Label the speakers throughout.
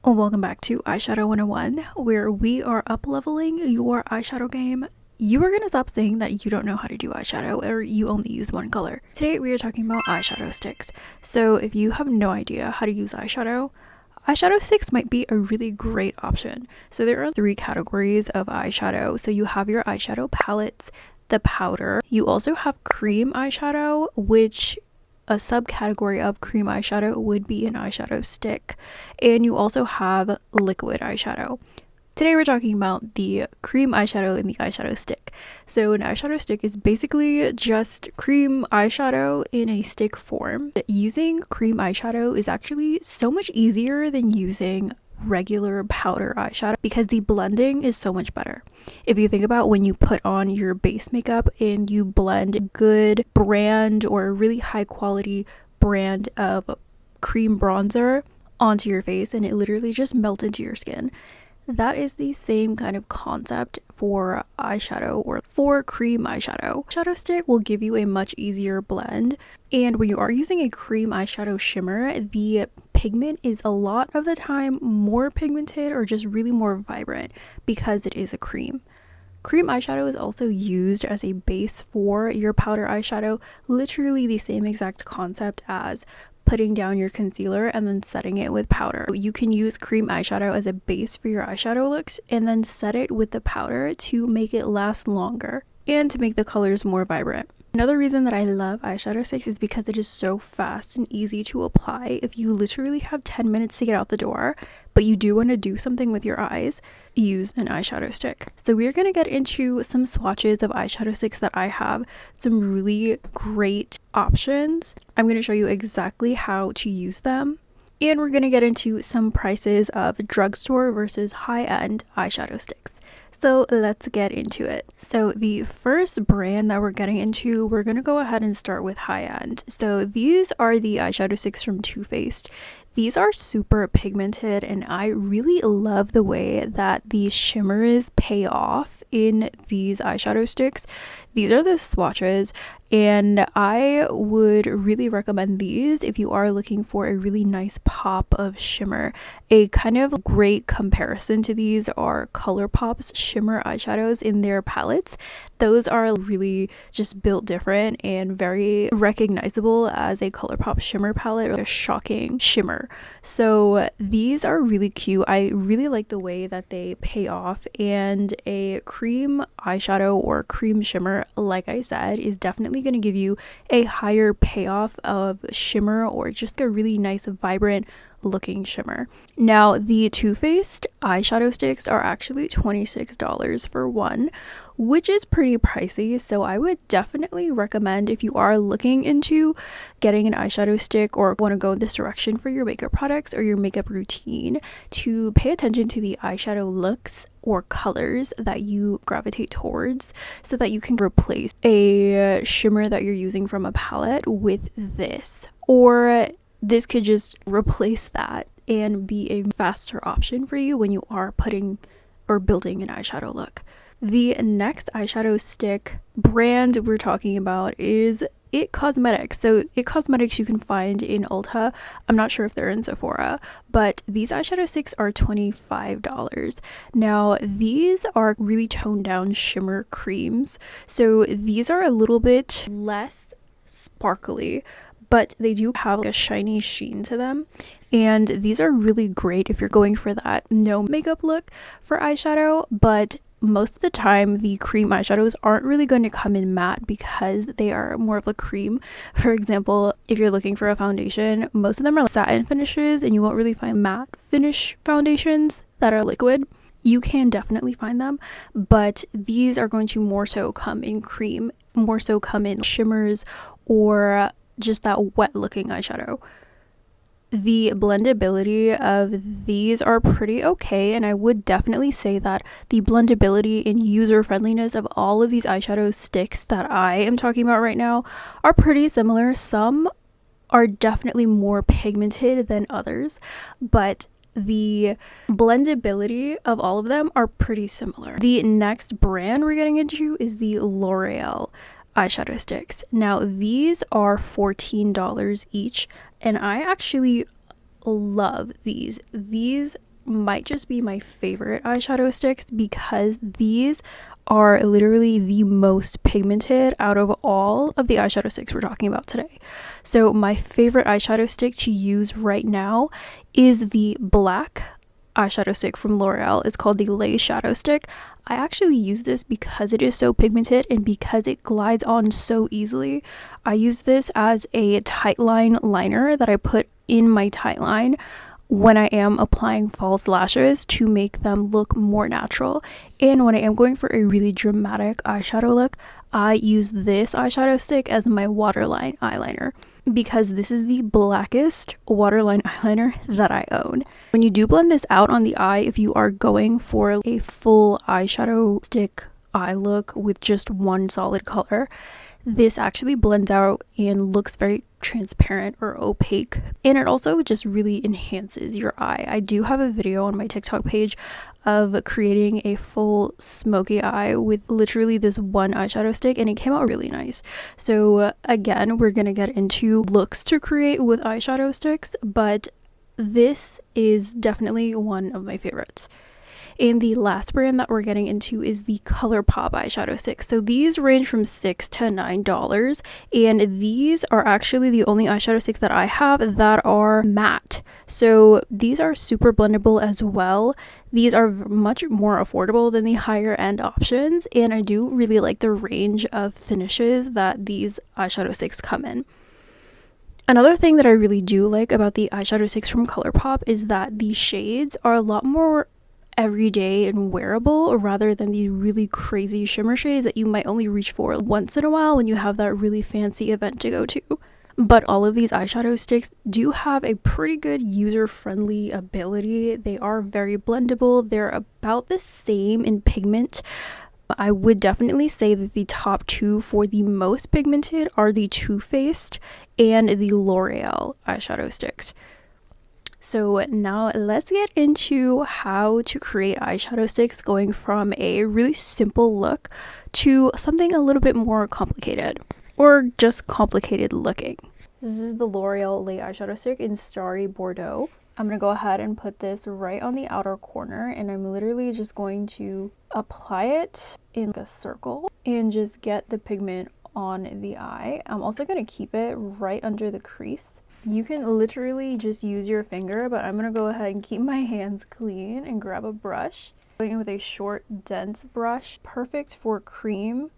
Speaker 1: Welcome back to Eyeshadow 101, where we are up-leveling your eyeshadow game. You are going to stop saying that you don't know how to do eyeshadow or you only use one color. Today we are talking about eyeshadow sticks. So if you have no idea how to use eyeshadow sticks might be a really great option. So there are 3 categories of eyeshadow. So you have your eyeshadow palettes, the powder. You also have cream eyeshadow, which a subcategory of cream eyeshadow would be an eyeshadow stick, and you also have liquid eyeshadow. Today we're talking about the cream eyeshadow and the eyeshadow stick. So an eyeshadow stick is basically just cream eyeshadow in a stick form. Using cream eyeshadow is actually so much easier than using regular powder eyeshadow because the blending is so much better. If you think about when you put on your base makeup and you blend a good brand or a really high quality brand of cream bronzer onto your face and it literally just melts into your skin, that is the same kind of concept for eyeshadow or for cream eyeshadow. Eyeshadow stick will give you a much easier blend, and when you are using a cream eyeshadow shimmer, the pigment is a lot of the time more pigmented or just really more vibrant because it is a cream. Cream eyeshadow is also used as a base for your powder eyeshadow, literally the same exact concept as putting down your concealer and then setting it with powder. You can use cream eyeshadow as a base for your eyeshadow looks and then set it with the powder to make it last longer and to make the colors more vibrant. Another reason that I love eyeshadow sticks is because it is so fast and easy to apply. If you literally have 10 minutes to get out the door, but you do want to do something with your eyes, use an eyeshadow stick. So we're going to get into some swatches of eyeshadow sticks that I have, some really great options. I'm going to show you exactly how to use them. And we're going to get into some prices of drugstore versus high-end eyeshadow sticks. So let's get into it. So the first brand that we're getting into, we're going to go ahead and start with high-end. So these are the eyeshadow sticks from Too Faced. These are super pigmented and I really love the way that the shimmers pay off in these eyeshadow sticks. These are the swatches and I would really recommend these if you are looking for a really nice pop of shimmer. A kind of great comparison to these are ColourPop's shimmer eyeshadows in their palettes. Those are really just built different and very recognizable as a ColourPop shimmer palette or a shocking shimmer. So these are really cute. I really like the way that they pay off, and a cream eyeshadow or cream shimmer, like I said, is definitely going to give you a higher payoff of shimmer or just a really nice vibrant looking shimmer. Now the Too Faced eyeshadow sticks are actually $26 for one, which is pretty pricey, so I would definitely recommend if you are looking into getting an eyeshadow stick or want to go in this direction for your makeup products or your makeup routine, to pay attention to the eyeshadow looks or colors that you gravitate towards so that you can replace a shimmer that you're using from a palette with this, or this could just replace that and be a faster option for you when you are putting or building an eyeshadow look. The next eyeshadow stick brand we're talking about is It Cosmetics. So It Cosmetics you can find in Ulta. I'm not sure if they're in Sephora, but these eyeshadow sticks are $25. Now these are really toned down shimmer creams. So these are a little bit less sparkly, but they do have a shiny sheen to them, and these are really great if you're going for that no makeup look for eyeshadow. But most of the time the cream eyeshadows aren't really going to come in matte because they are more of a cream. For example, if you're looking for a foundation, most of them are satin finishes and you won't really find matte finish foundations that are liquid. You can definitely find them, but these are going to more so come in cream, more so come in shimmers or just that wet looking eyeshadow. The blendability of these are pretty okay, and I would definitely say that the blendability and user friendliness of all of these eyeshadow sticks that I am talking about right now are pretty similar. Some are definitely more pigmented than others, but the blendability of all of them are pretty similar. The next brand we're getting into is the L'Oreal eyeshadow sticks. Now these are $14 each, and I actually love these. These might just be my favorite eyeshadow sticks because these are literally the most pigmented out of all of the eyeshadow sticks we're talking about today. So my favorite eyeshadow stick to use right now is the black eyeshadow stick from L'Oreal. It's called the Eyeshadow Stick. I actually use this because it is so pigmented and because it glides on so easily. I use this as a tight line liner that I put in my tight line when I am applying false lashes to make them look more natural. And when I am going for a really dramatic eyeshadow look, I use this eyeshadow stick as my waterline eyeliner because this is the blackest waterline eyeliner that I own. When you do blend this out on the eye, if you are going for a full eyeshadow stick eye look with just one solid color, this actually blends out and looks very transparent or opaque, and it also just really enhances your eye. I do have a video on my TikTok page of creating a full smoky eye with literally this one eyeshadow stick, and it came out really nice. So again, we're gonna get into looks to create with eyeshadow sticks, but this is definitely one of my favorites. And the last brand that we're getting into is the ColourPop eyeshadow sticks. So these range from $6 to $9, and these are actually the only eyeshadow sticks that I have that are matte. So these are super blendable as well. These are much more affordable than the higher end options, and I do really like the range of finishes that these eyeshadow sticks come in. Another thing that I really do like about the eyeshadow sticks from ColourPop is that the shades are a lot more everyday and wearable rather than the really crazy shimmer shades that you might only reach for once in a while when you have that really fancy event to go to. But all of these eyeshadow sticks do have a pretty good user-friendly ability. They are very blendable. They're about the same in pigment. I would definitely say that the top two for the most pigmented are the Too Faced and the L'Oreal eyeshadow sticks. So now let's get into how to create eyeshadow sticks, going from a really simple look to something a little bit more complicated, or just complicated looking. This is the L'Oreal Lay Eyeshadow Stick in Starry Bordeaux. I'm going to go ahead and put this right on the outer corner, and I'm literally just going to apply it in a circle and just get the pigment on the eye. I'm also going to keep it right under the crease. You can literally just use your finger, but I'm going to go ahead and keep my hands clean and grab a brush. Going in with a short, dense brush, perfect for cream.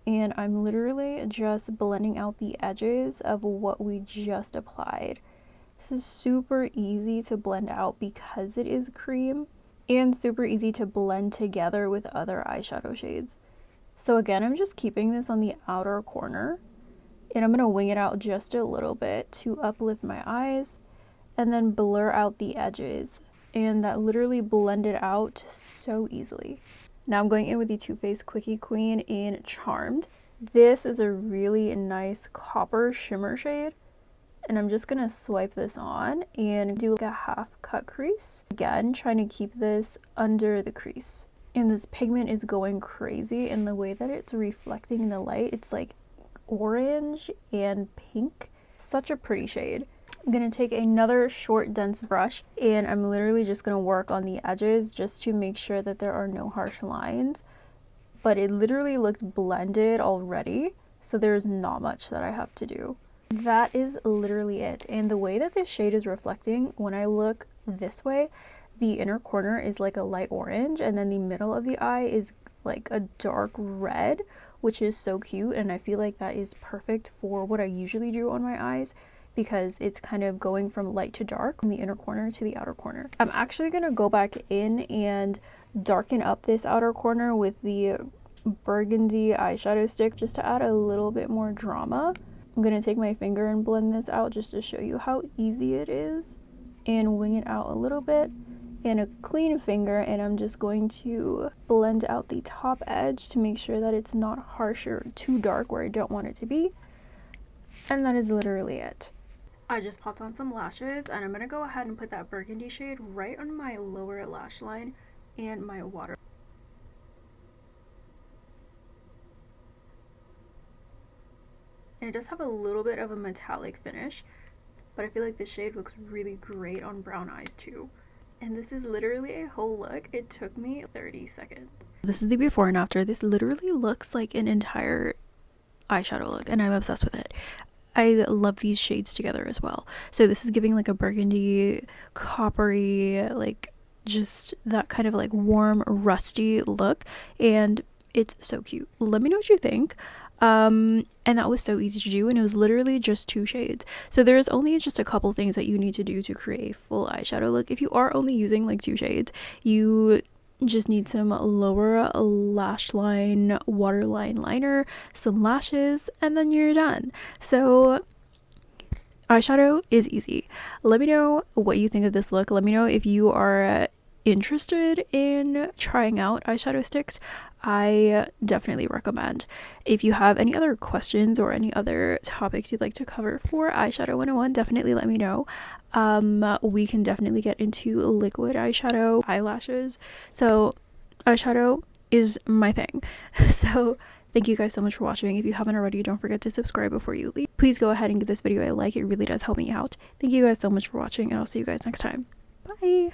Speaker 1: And I'm literally just blending out the edges of what we just applied. This is super easy to blend out because it is cream, and super easy to blend together with other eyeshadow shades. So again, I'm just keeping this on the outer corner. And I'm going to wing it out just a little bit to uplift my eyes and then blur out the edges. And that literally blended out so easily. Now I'm going in with the Too Faced Quickie Queen in Charmed. This is a really nice copper shimmer shade. And I'm just going to swipe this on and do like a half cut crease. Again, trying to keep this under the crease. And this pigment is going crazy in the way that it's reflecting in the light. It's like orange and pink. Such a pretty shade. I'm gonna take another short dense brush and I'm literally just gonna work on the edges just to make sure that there are no harsh lines, but it literally looked blended already, so there's not much that I have to do. That is literally it. And the way that this shade is reflecting, when I look this way, the inner corner is like a light orange and then the middle of the eye is like a dark red, which is so cute, and I feel like that is perfect for what I usually do on my eyes because it's kind of going from light to dark, from the inner corner to the outer corner. I'm actually going to go back in and darken up this outer corner with the burgundy eyeshadow stick just to add a little bit more drama. I'm going to take my finger and blend this out just to show you how easy it is and wing it out a little bit. And a clean finger, and I'm just going to blend out the top edge to make sure that it's not harsh or too dark where I don't want it to be. And that is literally it. I just popped on some lashes, and I'm going to go ahead and put that burgundy shade right on my lower lash line and my water. And it does have a little bit of a metallic finish, but I feel like this shade looks really great on brown eyes too. And this is literally a whole look. It took me 30 seconds. This is the before and after. This literally looks like an entire eyeshadow look, and I'm obsessed with it. I love these shades together as well. So this is giving like a burgundy, coppery, like just that kind of like warm, rusty look, and it's so cute. Let me know what you think. And that was so easy to do, and it was literally just 2 shades. So there's only just a couple things that you need to do to create a full eyeshadow look. If you are only using like 2 shades, you just need some lower lash line waterline liner, some lashes, and then you're done. So eyeshadow is easy. Let me know what you think of this look. Let me know if you are interested in trying out eyeshadow sticks. I definitely recommend. If you have any other questions or any other topics you'd like to cover for Eyeshadow 101, definitely let me know. We can definitely get into liquid eyeshadow, eyelashes. So eyeshadow is my thing. So thank you guys so much for watching. If you haven't already, don't forget to subscribe before you leave. Please go ahead and give this video a like. It really does help me out. Thank you guys so much for watching, and I'll see you guys next time. Bye.